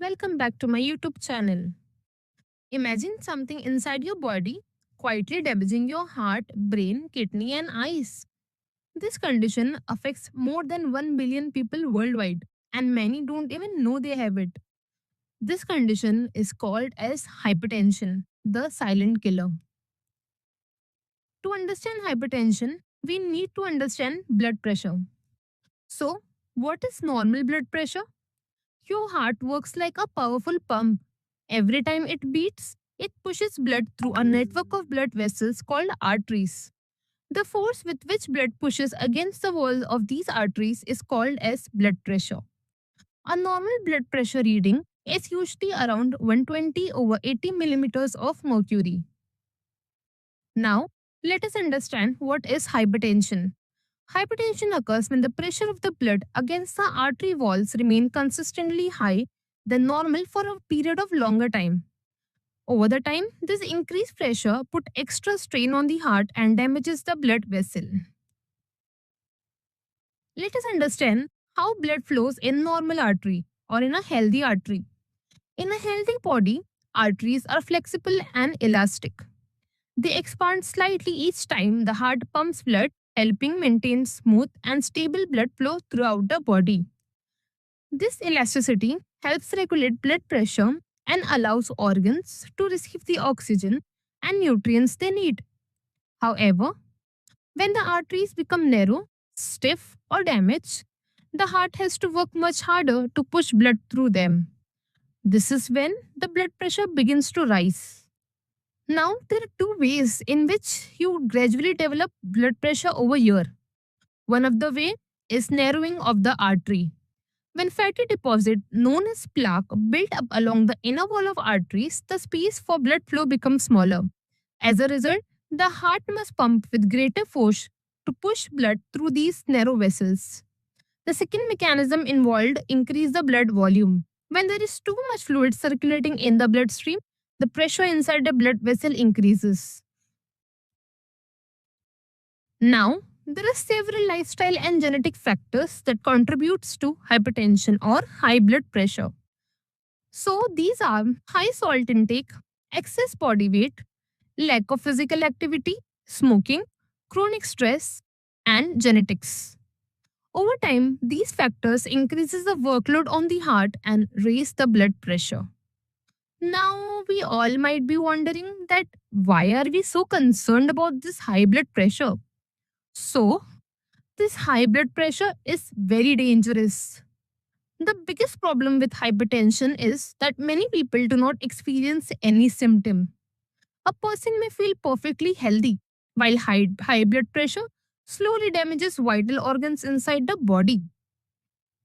Welcome back to my YouTube channel. Imagine something inside your body quietly damaging your heart, brain, kidney, and eyes. This condition affects more than 1 billion people worldwide, and many don't even know they have it. This condition is called as hypertension, the silent killer. To understand hypertension, we need to understand blood pressure. So, what is normal blood pressure? Your heart works like a powerful pump. Every time it beats, it pushes blood through a network of blood vessels called arteries. The force with which blood pushes against the wall of these arteries is called as blood pressure. A normal blood pressure reading is usually around 120 over 80 millimeters of mercury. Now, let us understand what is hypertension. Hypertension occurs when the pressure of the blood against the artery walls remain consistently high than normal for a period of longer time. Over the time, this increased pressure put extra strain on the heart and damages the blood vessel. Let us understand how blood flows in normal artery or in a healthy artery. In a healthy body, arteries are flexible and elastic. They expand slightly each time the heart pumps blood, helping maintain smooth and stable blood flow throughout the body. This elasticity helps regulate blood pressure and allows organs to receive the oxygen and nutrients they need. However, when the arteries become narrow, stiff, or damaged, the heart has to work much harder to push blood through them. This is when the blood pressure begins to rise. Now, there are two ways in which you gradually develop blood pressure over year. One of the way is narrowing of the artery. When fatty deposit known as plaque build up along the inner wall of arteries, the space for blood flow becomes smaller. As a result, the heart must pump with greater force to push blood through these narrow vessels. The second mechanism involved increase the blood volume. When there is too much fluid circulating in the bloodstream, the pressure inside the blood vessel increases. Now, there are several lifestyle and genetic factors that contributes to hypertension or high blood pressure. So these are high salt intake, excess body weight, lack of physical activity, smoking, chronic stress, and genetics. Over time, these factors increases the workload on the heart and raise the blood pressure. Now, we all might be wondering that why are we so concerned about this high blood pressure? So, this high blood pressure is very dangerous. The biggest problem with hypertension is that many people do not experience any symptom. A person may feel perfectly healthy, while high blood pressure slowly damages vital organs inside the body.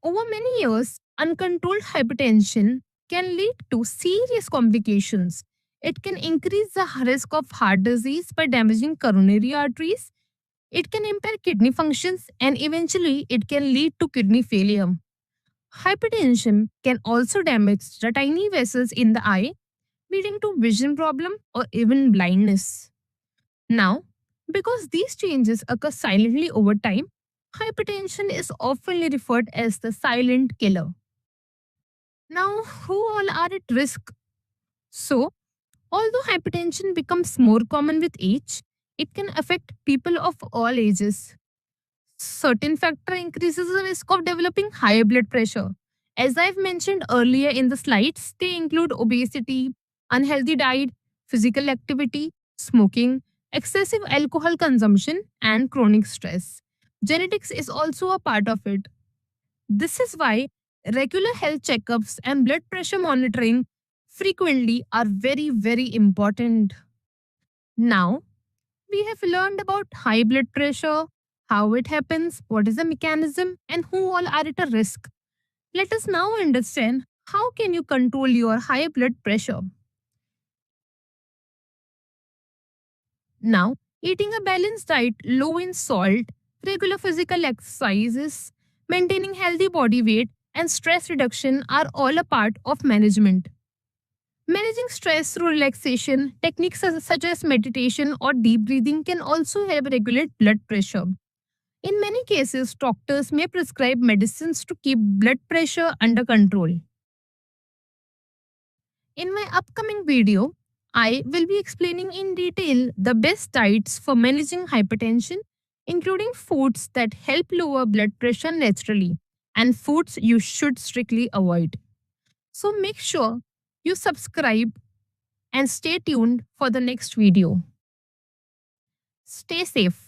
Over many years, uncontrolled hypertension can lead to serious complications. It can increase the risk of heart disease by damaging coronary arteries. It can impair kidney functions and eventually it can lead to kidney failure. Hypertension can also damage the tiny vessels in the eye, leading to vision problem or even blindness. Now, because these changes occur silently over time, hypertension is often referred as the silent killer. Now, who all are at risk? So, although hypertension becomes more common with age, it can affect people of all ages. Certain factor increases the risk of developing high blood pressure. As I've mentioned earlier in the slides, they include obesity, unhealthy diet, physical activity, smoking, excessive alcohol consumption, and chronic stress. Genetics is also a part of it. This is why regular health checkups and blood pressure monitoring frequently are very, very important. Now, we have learned about high blood pressure, how it happens, what is the mechanism, and who all are at a risk. Let us now understand how can you control your high blood pressure. Now, eating a balanced diet low in salt, regular physical exercises, maintaining healthy body weight, and stress reduction are all a part of management. Managing stress through relaxation, techniques such as meditation or deep breathing can also help regulate blood pressure. In many cases, doctors may prescribe medicines to keep blood pressure under control. In my upcoming video, I will be explaining in detail the best diets for managing hypertension, including foods that help lower blood pressure naturally and foods you should strictly avoid. So make sure you subscribe and stay tuned for the next video. Stay safe.